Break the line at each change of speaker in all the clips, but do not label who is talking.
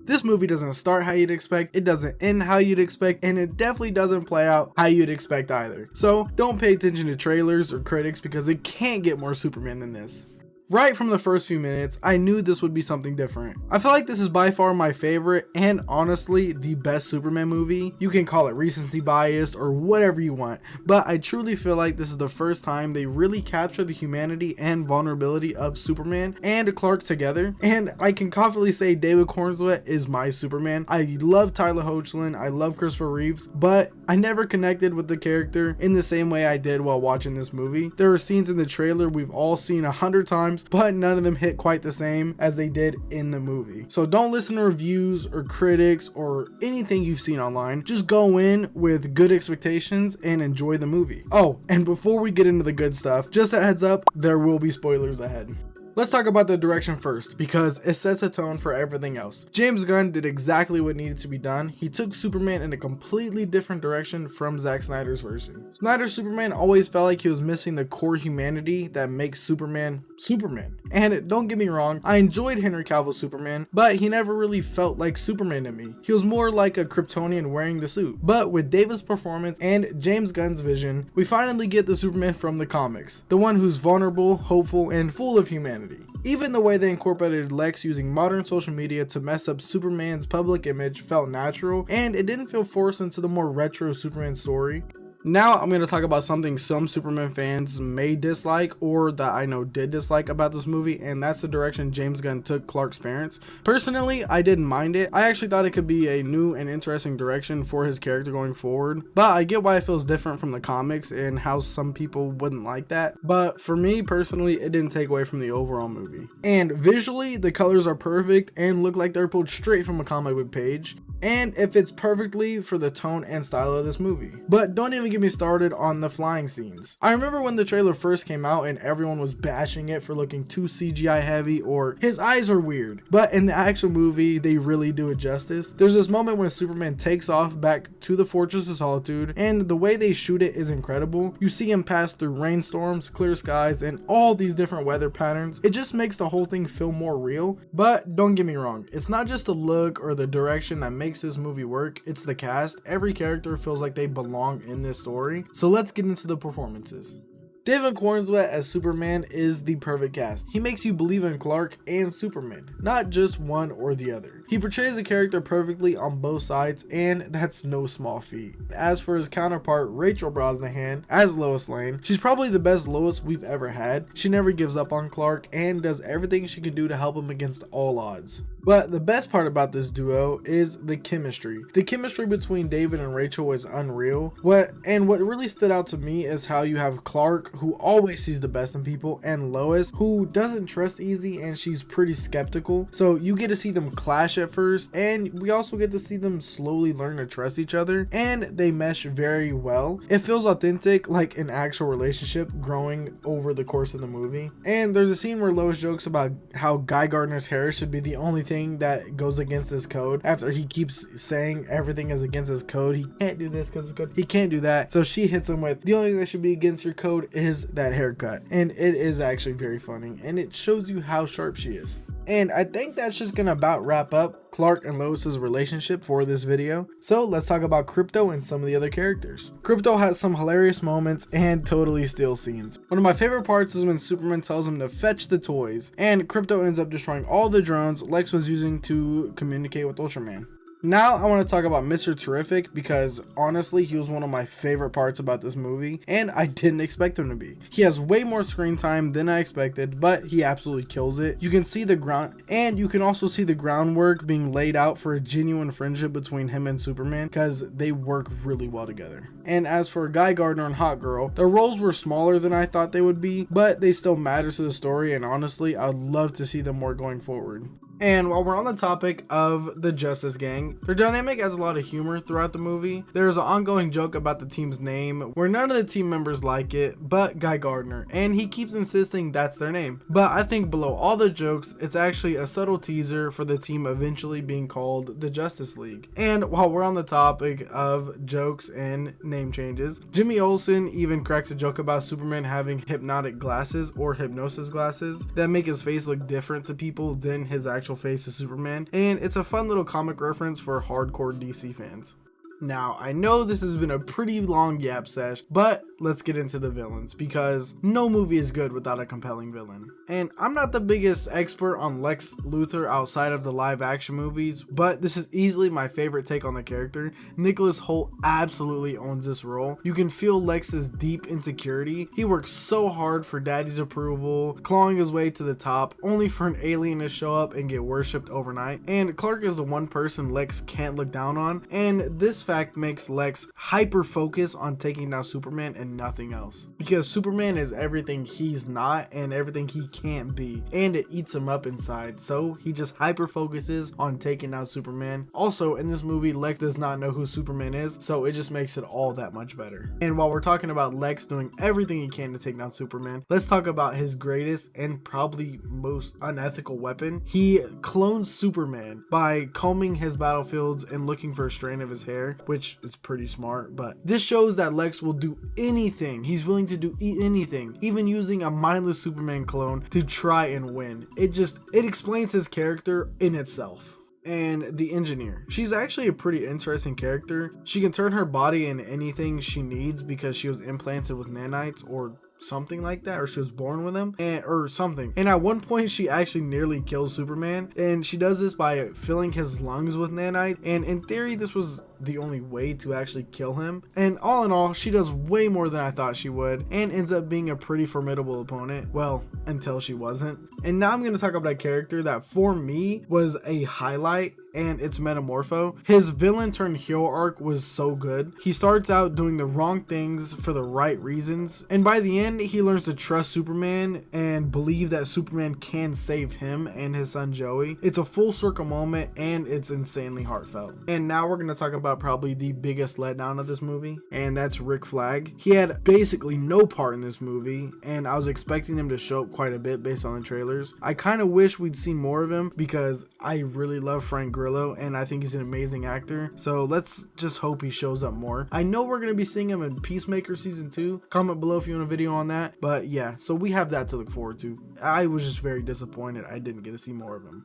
This movie doesn't start how you'd expect, it doesn't end how you'd expect, and it definitely doesn't play out how you'd expect either. So don't pay attention to trailers or critics because it can't get more Superman than this. Right from the first few minutes, I knew this would be something different. I feel like this is by far my favorite and honestly the best Superman movie. You can call it recency bias or whatever you want, but I truly feel like this is the first time they really capture the humanity and vulnerability of Superman and Clark together, and I can confidently say David Corenswet is my Superman. I love Tyler Hoechlin, I love Christopher Reeves, but I never connected with the character in the same way I did while watching this movie. There are scenes in the trailer we've all seen 100 times, but none of them hit quite the same as they did in the movie. So don't listen to reviews or critics or anything you've seen online. Just go in with good expectations and enjoy the movie. Oh, and before we get into the good stuff, just a heads up, there will be spoilers ahead. Let's talk about the direction first, because it sets the tone for everything else. James Gunn did exactly what needed to be done. He took Superman in a completely different direction from Zack Snyder's version. Snyder's Superman always felt like he was missing the core humanity that makes Superman Superman. And don't get me wrong, I enjoyed Henry Cavill's Superman, but he never really felt like Superman to me. He was more like a Kryptonian wearing the suit. But with David's performance and James Gunn's vision, we finally get the Superman from the comics. The one who's vulnerable, hopeful, and full of humanity. Even the way they incorporated Lex using modern social media to mess up Superman's public image felt natural, and it didn't feel forced into the more retro Superman story. Now I'm going to talk about something some Superman fans may dislike, or that I know did dislike about this movie, and that's the direction James Gunn took Clark's parents. Personally, I didn't mind it. I actually thought it could be a new and interesting direction for his character going forward, but I get why it feels different from the comics and how some people wouldn't like that. But for me personally, it didn't take away from the overall movie. And visually, the colors are perfect and look like they're pulled straight from a comic book page, and it fits perfectly for the tone and style of this movie. But don't even get me started on the flying scenes. I remember when the trailer first came out and everyone was bashing it for looking too CGI heavy or his eyes are weird, but in the actual movie they really do it justice. There's this moment when Superman takes off back to the Fortress of Solitude, and the way they shoot it is incredible. You see him pass through rainstorms, clear skies, and all these different weather patterns. It just makes the whole thing feel more real. But don't get me wrong, it's not just the look or the direction that makes this movie work, it's the cast. Every character feels like they belong in this story. So let's get into the performances. David Corenswet as Superman is the perfect cast. He makes you believe in Clark and Superman, not just one or the other. He portrays the character perfectly on both sides, and that's no small feat. As for his counterpart, Rachel Brosnahan as Lois Lane, she's probably the best Lois we've ever had. She never gives up on Clark and does everything she can do to help him against all odds. But the best part about this duo is the chemistry. The chemistry between David and Rachel is unreal. What really stood out to me is how you have Clark, who always sees the best in people, and Lois, who doesn't trust easy and she's pretty skeptical. So you get to see them clash at first, and we also get to see them slowly learn to trust each other, and they mesh very well. It feels authentic, like an actual relationship growing over the course of the movie. And there's a scene where Lois jokes about how Guy Gardner's hair should be the only thing that goes against his code, after he keeps saying everything is against his code. He can't do this because his code, he can't do that. So she hits him with, the only thing that should be against your code is that haircut. And it is actually very funny, and it shows you how sharp she is. And I think that's just gonna about wrap up Clark and Lois's relationship for this video. So let's talk about Krypto and some of the other characters. Krypto has some hilarious moments and totally steals scenes. One of my favorite parts is when Superman tells him to fetch the toys, and Krypto ends up destroying all the drones Lex was using to communicate with Ultraman. Now I want to talk about Mr. Terrific, because honestly he was one of my favorite parts about this movie, and I didn't expect him to be. He has way more screen time than I expected, but he absolutely kills it. You can see the ground, and you can also see the groundwork being laid out for a genuine friendship between him and Superman, because they work really well together. And as for Guy Gardner and Hot Girl, their roles were smaller than I thought they would be, but they still matter to the story, and honestly I'd love to see them more going forward. And while we're on the topic of the Justice Gang, their dynamic has a lot of humor throughout the movie. There's an ongoing joke about the team's name where none of the team members like it but Guy Gardner, and he keeps insisting that's their name. But I think below all the jokes, it's actually a subtle teaser for the team eventually being called the Justice League. And while we're on the topic of jokes and name changes, Jimmy Olsen even cracks a joke about Superman having hypnotic glasses or hypnosis glasses that make his face look different to people than his actual actual face of Superman, and it's a fun little comic reference for hardcore DC fans. Now, I know this has been a pretty long yap sesh, but let's get into the villains, because no movie is good without a compelling villain. And I'm not the biggest expert on Lex Luthor outside of the live action movies, but this is easily my favorite take on the character. Nicholas Hoult absolutely owns this role. You can feel Lex's deep insecurity. He works so hard for daddy's approval, clawing his way to the top, only for an alien to show up and get worshipped overnight. And Clark is the one person Lex can't look down on, and this fact makes Lex hyper focus on taking down Superman and nothing else, because Superman is everything he's not and everything he can't be, and it eats him up inside, so he just hyper focuses on taking down Superman. Also, in this movie, Lex does not know who Superman is, so it just makes it all that much better. And while we're talking about Lex doing everything he can to take down Superman, let's talk about his greatest and probably most unethical weapon. He clones Superman by combing his battlefields and looking for a strand of his hair, which is pretty smart, but this shows that Lex will do anything. He's willing to do anything, even using a mindless Superman clone to try and win. It explains his character in itself. And the engineer, she's actually a pretty interesting character. She can turn her body into anything she needs because she was implanted with nanites or something like that, or she was born with them or something. And at one point she actually nearly kills Superman, and she does this by filling his lungs with nanite, and in theory this was the only way to actually kill him. And all in all, she does way more than I thought she would, and ends up being a pretty formidable opponent, well, until she wasn't. And now I'm going to talk about a character that for me was a highlight, and it's Metamorpho. His villain turned hero arc was so good. He starts out doing the wrong things for the right reasons, and by the end he learns to trust Superman and believe that Superman can save him and his son Joey. It's a full circle moment, and it's insanely heartfelt. And now we're going to talk about probably the biggest letdown of this movie, and that's Rick Flag. He had basically no part in this movie, and I was expecting him to show up quite a bit based on the trailers. I kind of wish we'd seen more of him because I really love Frank Grillo and I think he's an amazing actor, so let's just hope he shows up more. I know we're going to be seeing him in Peacemaker season 2. Comment below if you want a video on that, but yeah, so we have that to look forward to. I was just very disappointed I didn't get to see more of him.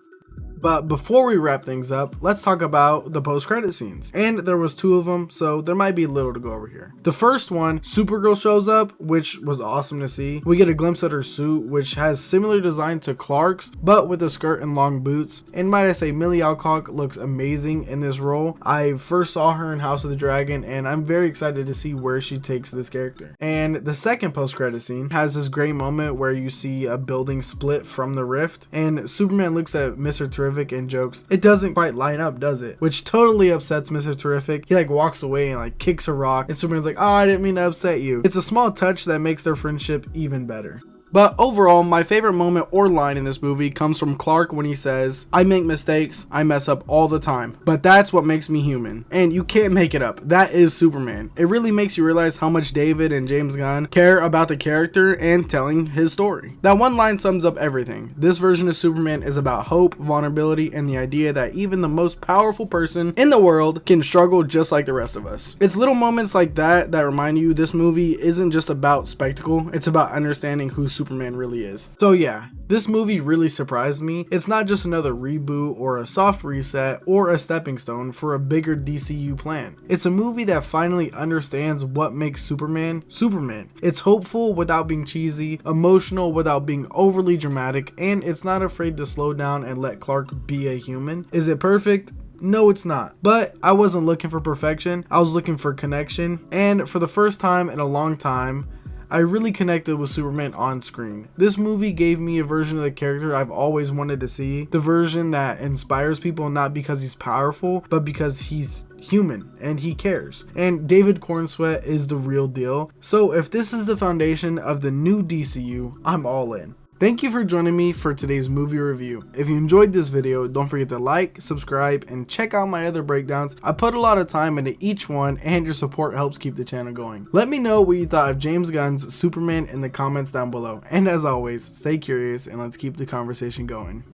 But before we wrap things up, let's talk about the post-credit scenes. And there was 2 of them, so there might be a little to go over here. The first one, Supergirl shows up, which was awesome to see. We get a glimpse at her suit, which has similar design to Clark's, but with a skirt and long boots. And might I say, Millie Alcock looks amazing in this role. I first saw her in House of the Dragon, and I'm very excited to see where she takes this character. And the second post-credit scene has this great moment where you see a building split from the rift, and Superman looks at Mr. Terrific and jokes, "It doesn't quite line up, does it?" Which totally upsets Mr. Terrific. He walks away and kicks a rock, and Superman's like, "Oh, I didn't mean to upset you." It's a small touch that makes their friendship even better. But overall, my favorite moment or line in this movie comes from Clark when he says, "I make mistakes, I mess up all the time, but that's what makes me human." And you can't make it up. That is Superman. It really makes you realize how much David and James Gunn care about the character and telling his story. That one line sums up everything. This version of Superman is about hope, vulnerability, and the idea that even the most powerful person in the world can struggle just like the rest of us. It's little moments like that that remind you this movie isn't just about spectacle, it's about understanding who Superman really is. So yeah, this movie really surprised me. It's not just another reboot or a soft reset or a stepping stone for a bigger DCU plan. It's a movie that finally understands what makes Superman Superman. It's hopeful without being cheesy, emotional without being overly dramatic, and it's not afraid to slow down and let Clark be a human. Is it perfect? No, it's not. But I wasn't looking for perfection. I was looking for connection, and for the first time in a long time, I really connected with Superman on screen. This movie gave me a version of the character I've always wanted to see. The version that inspires people not because he's powerful, but because he's human and he cares. And David Corenswet is the real deal. So if this is the foundation of the new DCU, I'm all in. Thank you for joining me for today's movie review. If you enjoyed this video, don't forget to like, subscribe, and check out my other breakdowns. I put a lot of time into each one, and your support helps keep the channel going. Let me know what you thought of James Gunn's Superman in the comments down below. And as always, stay curious and let's keep the conversation going.